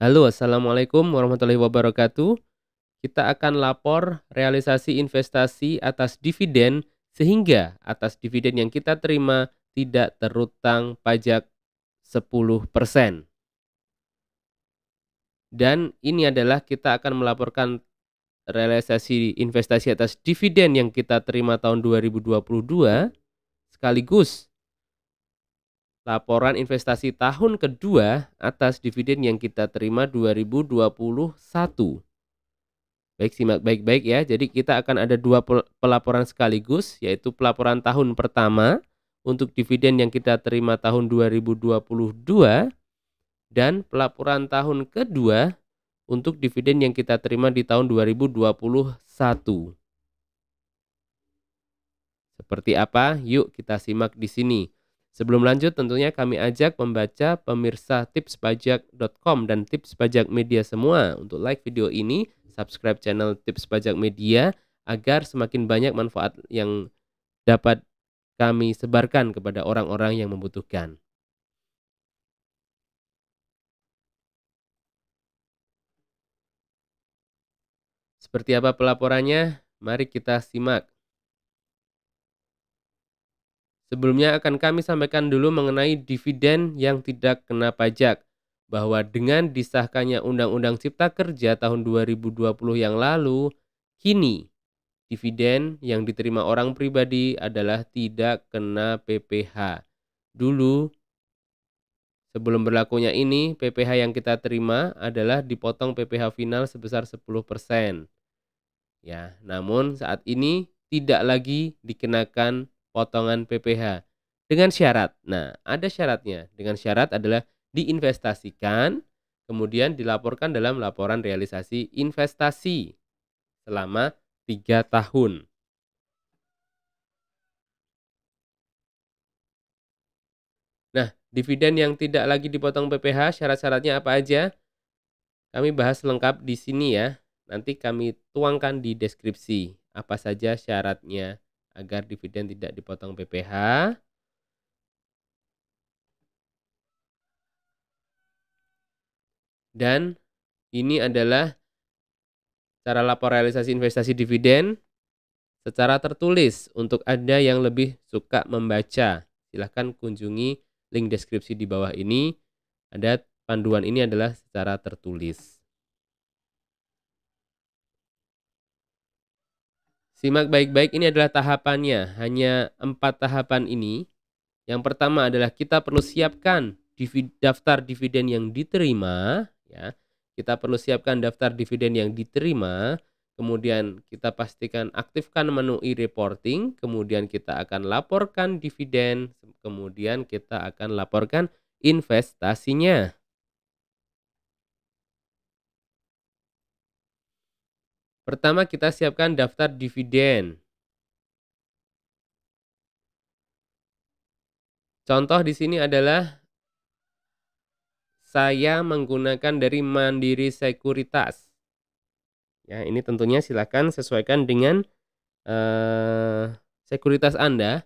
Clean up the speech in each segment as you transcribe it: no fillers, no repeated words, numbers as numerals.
Halo, Assalamualaikum warahmatullahi wabarakatuh. Kita akan lapor realisasi investasi atas dividen sehingga atas dividen yang kita terima tidak terutang pajak 10%. Dan ini adalah kita akan melaporkan realisasi investasi atas dividen yang kita terima tahun 2022 sekaligus laporan investasi tahun kedua atas dividen yang kita terima 2021. Baik, simak baik-baik ya. Jadi kita akan ada 2 pelaporan sekaligus, yaitu pelaporan tahun pertama untuk dividen yang kita terima tahun 2022 dan pelaporan tahun kedua untuk dividen yang kita terima di tahun 2021. Seperti apa? Yuk kita simak di sini. Sebelum lanjut tentunya kami ajak membaca pemirsa tipspajak.com dan Tips Pajak Media semua untuk like video ini, subscribe channel Tips Pajak Media agar semakin banyak manfaat yang dapat kami sebarkan kepada orang-orang yang membutuhkan. Seperti apa pelaporannya? Mari kita simak. Sebelumnya akan kami sampaikan dulu mengenai dividen yang tidak kena pajak, bahwa dengan disahkannya Undang-Undang Cipta Kerja tahun 2020 yang lalu, kini dividen yang diterima orang pribadi adalah tidak kena PPh. Dulu sebelum berlakunya ini, PPh yang kita terima adalah dipotong PPh final sebesar 10%. Ya, namun saat ini tidak lagi dikenakan potongan PPh dengan syarat. Nah, ada syaratnya. Dengan syarat adalah diinvestasikan, kemudian dilaporkan dalam laporan realisasi investasi selama 3 tahun. Nah, dividen yang tidak lagi dipotong PPh, syarat-syaratnya apa aja? Kami bahas lengkap di sini ya. Nanti kami tuangkan di deskripsi apa saja syaratnya agar dividen tidak dipotong PPh. Dan ini adalah cara lapor realisasi investasi dividen secara tertulis. Untuk Anda yang lebih suka membaca, silahkan kunjungi link deskripsi di bawah ini. Ada panduan ini adalah secara tertulis. Simak baik-baik, ini adalah tahapannya, hanya 4 tahapan ini. Yang pertama adalah kita perlu siapkan daftar dividen yang diterima, ya. Kita perlu siapkan daftar dividen yang diterima, kemudian kita pastikan aktifkan menu e-reporting, kemudian kita akan laporkan dividen, kemudian kita akan laporkan investasinya. Pertama kita siapkan daftar dividen. Contoh di sini adalah saya menggunakan dari Mandiri Sekuritas. Ya, ini tentunya silakan sesuaikan dengan sekuritas Anda.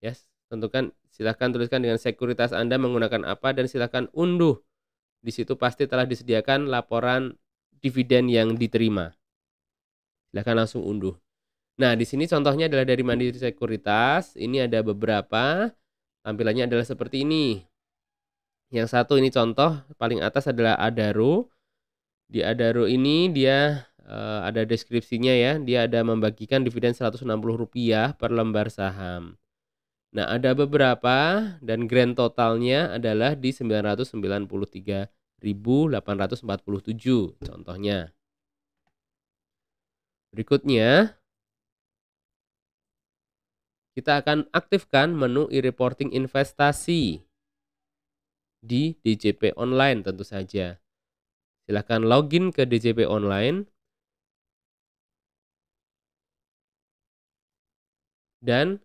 Ya, tentukan silakan tuliskan dengan sekuritas Anda menggunakan apa dan silakan unduh. Di situ pasti telah disediakan laporan dividen yang diterima. Silakan langsung unduh. Nah, di sini contohnya adalah dari Mandiri Sekuritas. Ini ada beberapa. Tampilannya adalah seperti ini. Yang satu ini contoh, paling atas adalah Adaro. Di Adaro ini dia ada deskripsinya ya. Dia ada membagikan dividen Rp160 per lembar saham. Nah, ada beberapa dan grand totalnya adalah di 993.847 contohnya. Berikutnya, kita akan aktifkan menu e-reporting investasi di DJP Online tentu saja. Silahkan login ke DJP Online dan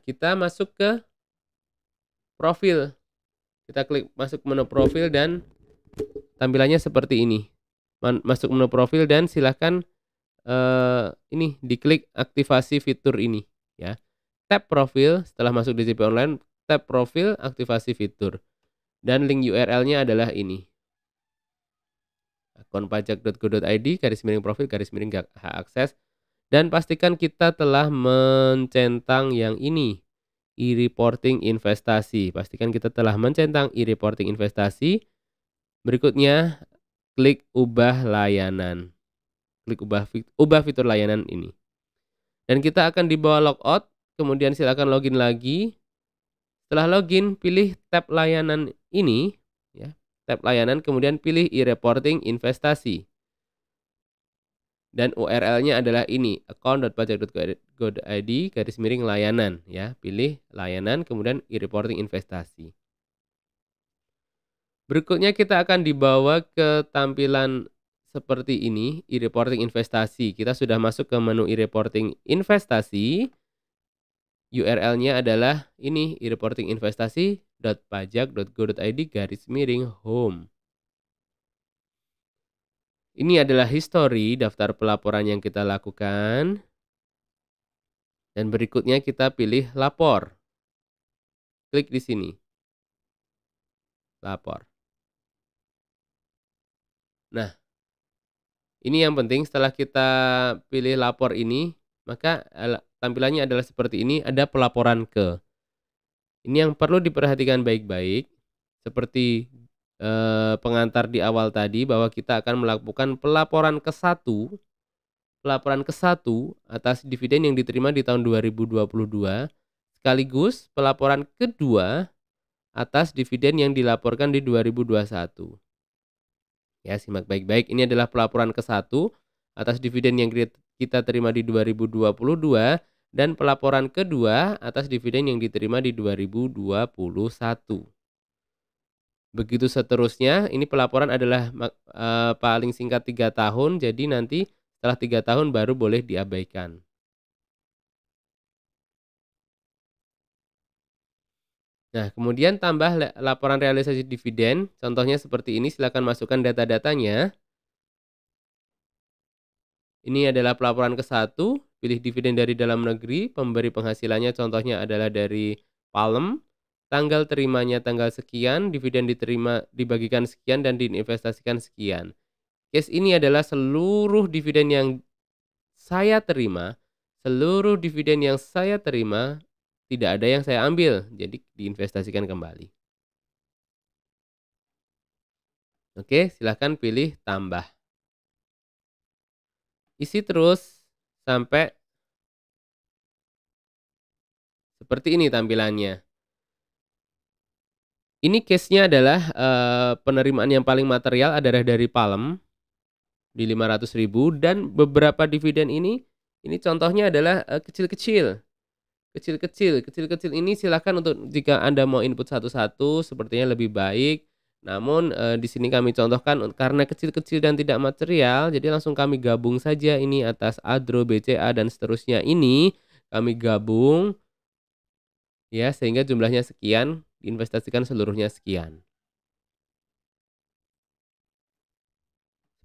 kita masuk ke profil. Kita klik masuk menu profil dan tampilannya seperti ini. Masuk menu profil dan silahkan ini diklik aktivasi fitur ini ya. Tap profil setelah masuk DJP Online, tab profil, aktivasi fitur. Dan link URL-nya adalah ini. akunpajak.go.id/profil/hak akses. Dan pastikan kita telah mencentang yang ini, e-reporting investasi. Pastikan kita telah mencentang e-reporting investasi. Berikutnya, klik ubah layanan. Klik ubah fitur layanan ini. Dan kita akan dibawa logout, kemudian silakan login lagi. Setelah login, pilih tab layanan ini, ya, tab layanan, kemudian pilih e-reporting investasi. Dan URL-nya adalah ini, account.pajak.go.id/layanan, ya. Pilih layanan, kemudian e-reporting investasi. Berikutnya kita akan dibawa ke tampilan seperti ini, e-reporting investasi. Kita sudah masuk ke menu e-reporting investasi. URL-nya adalah ini, e-reporting investasi.pajak.go.id/home. Ini adalah histori daftar pelaporan yang kita lakukan. Dan berikutnya kita pilih lapor. Klik di sini. Lapor. Nah, ini yang penting setelah kita pilih lapor ini, maka tampilannya adalah seperti ini, ada pelaporan ke. Ini yang perlu diperhatikan baik-baik, seperti pengantar di awal tadi bahwa kita akan melakukan pelaporan ke-1 atas dividen yang diterima di tahun 2022, sekaligus pelaporan kedua atas dividen yang dilaporkan di 2021. Ya, simak baik-baik, ini adalah pelaporan ke-1 atas dividen yang kita terima di 2022 dan pelaporan kedua atas dividen yang diterima di 2021. Begitu seterusnya, ini pelaporan adalah paling singkat 3 tahun, jadi nanti setelah 3 tahun baru boleh diabaikan. Nah, kemudian tambah laporan realisasi dividen, contohnya seperti ini, silakan masukkan data-datanya. Ini adalah pelaporan ke-1, pilih dividen dari dalam negeri, pemberi penghasilannya contohnya adalah dari Palem, tanggal terimanya tanggal sekian, dividen diterima dibagikan sekian dan diinvestasikan sekian. Case ini adalah seluruh dividen yang saya terima, tidak ada yang saya ambil, jadi diinvestasikan kembali. Oke, silahkan pilih tambah. Isi terus sampai seperti ini tampilannya. Ini case-nya adalah penerimaan yang paling material adalah dari Palem di 500.000 dan beberapa dividen ini contohnya adalah kecil-kecil. Kecil-kecil ini silakan untuk jika Anda mau input satu-satu sepertinya lebih baik. Namun di sini kami contohkan karena kecil-kecil dan tidak material, jadi langsung kami gabung saja ini atas Adro, BCA dan seterusnya ini kami gabung ya sehingga jumlahnya sekian, diinvestasikan seluruhnya sekian.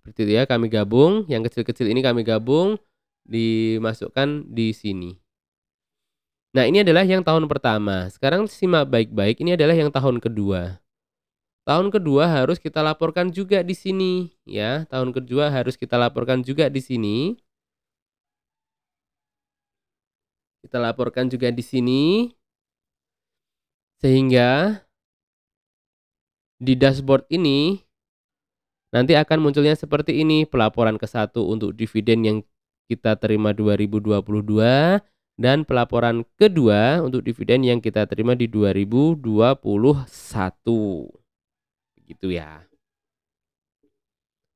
Seperti itu ya, kami gabung, yang kecil-kecil ini kami gabung, dimasukkan di sini. Nah, ini adalah yang tahun pertama. Sekarang simak baik-baik, ini adalah yang tahun kedua. Tahun kedua harus kita laporkan juga di sini, ya. Tahun kedua harus kita laporkan juga di sini. Kita laporkan juga di sini. Sehingga di dashboard ini nanti akan munculnya seperti ini, pelaporan ke-1 untuk dividen yang kita terima 2022 dan pelaporan kedua untuk dividen yang kita terima di 2021. Begitu ya.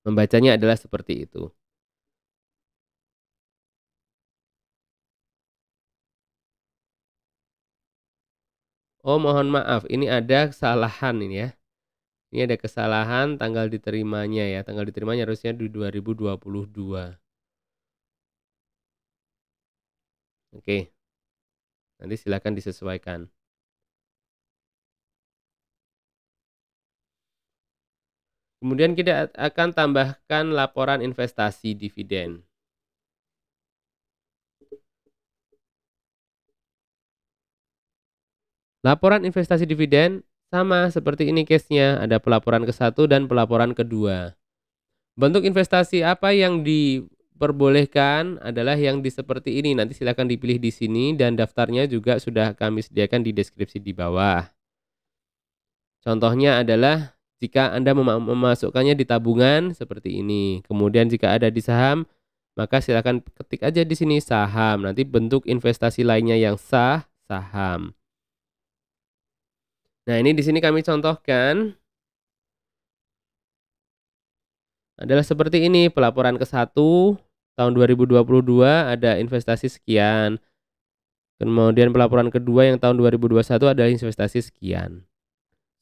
Membacanya adalah seperti itu. Oh, mohon maaf, ini ada kesalahan ini ya. Ini ada kesalahan tanggal diterimanya ya. Tanggal diterimanya harusnya di 2022. Oke. Nanti silakan disesuaikan. Kemudian kita akan tambahkan laporan investasi dividen. Laporan investasi dividen sama seperti ini case-nya, ada pelaporan ke-1 dan pelaporan kedua. Bentuk investasi apa yang diperbolehkan adalah yang seperti ini, nanti silakan dipilih di sini dan daftarnya juga sudah kami sediakan di deskripsi di bawah. Contohnya adalah jika Anda memasukkannya di tabungan seperti ini, kemudian jika ada di saham, maka silakan ketik aja di sini saham, nanti bentuk investasi lainnya yang sah, saham. Nah, ini di sini kami contohkan adalah seperti ini, pelaporan ke-1 tahun 2022 ada investasi sekian. Kemudian pelaporan kedua yang tahun 2021 ada investasi sekian.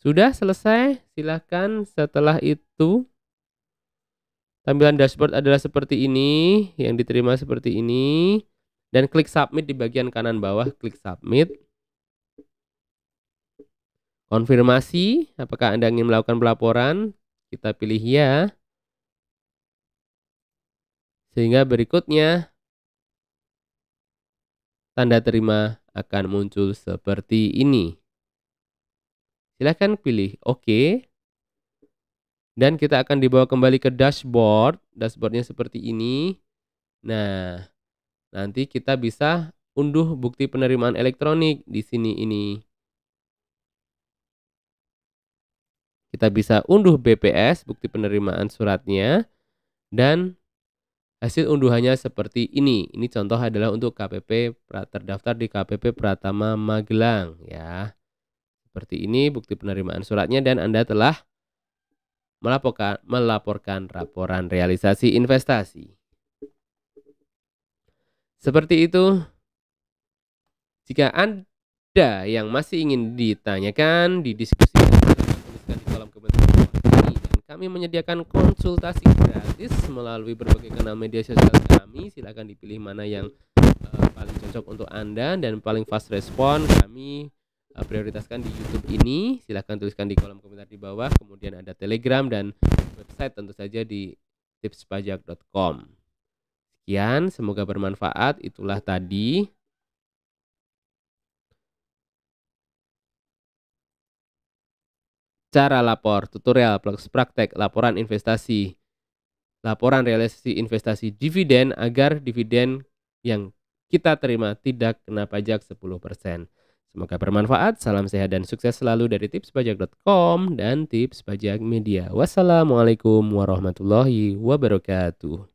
Sudah selesai, silakan setelah itu tampilan dashboard adalah seperti ini, yang diterima seperti ini, dan klik submit di bagian kanan bawah, klik submit. Konfirmasi, apakah Anda ingin melakukan pelaporan? Kita pilih ya. Sehingga berikutnya tanda terima akan muncul seperti ini. Silakan pilih OK. Dan kita akan dibawa kembali ke dashboard. Dashboardnya seperti ini. Nah, nanti kita bisa unduh bukti penerimaan elektronik di sini ini. Kita bisa unduh BPS, bukti penerimaan suratnya, dan hasil unduhannya seperti ini. Ini contoh adalah untuk KPP terdaftar di KPP Pratama Magelang ya. Seperti ini bukti penerimaan suratnya dan Anda telah melaporkan laporan realisasi investasi. Seperti itu. Jika Anda yang masih ingin ditanyakan, didiskusikan, tuliskan di kolom komentar bawah ini. Dan kami menyediakan konsultasi gratis melalui berbagai kanal media sosial kami. Silakan dipilih mana yang paling cocok untuk Anda dan paling fast respon. Kami prioritaskan di YouTube ini. Silakan tuliskan di kolom komentar di bawah. Kemudian ada Telegram dan website tentu saja di tipspajak.com. Sekian, semoga bermanfaat. Itulah tadi cara lapor, tutorial plus praktek laporan investasi, laporan realisasi investasi dividen agar dividen yang kita terima tidak kena pajak 10%. Semoga bermanfaat, salam sehat dan sukses selalu dari tipspajak.com dan Tips Pajak Media. Wassalamualaikum warahmatullahi wabarakatuh.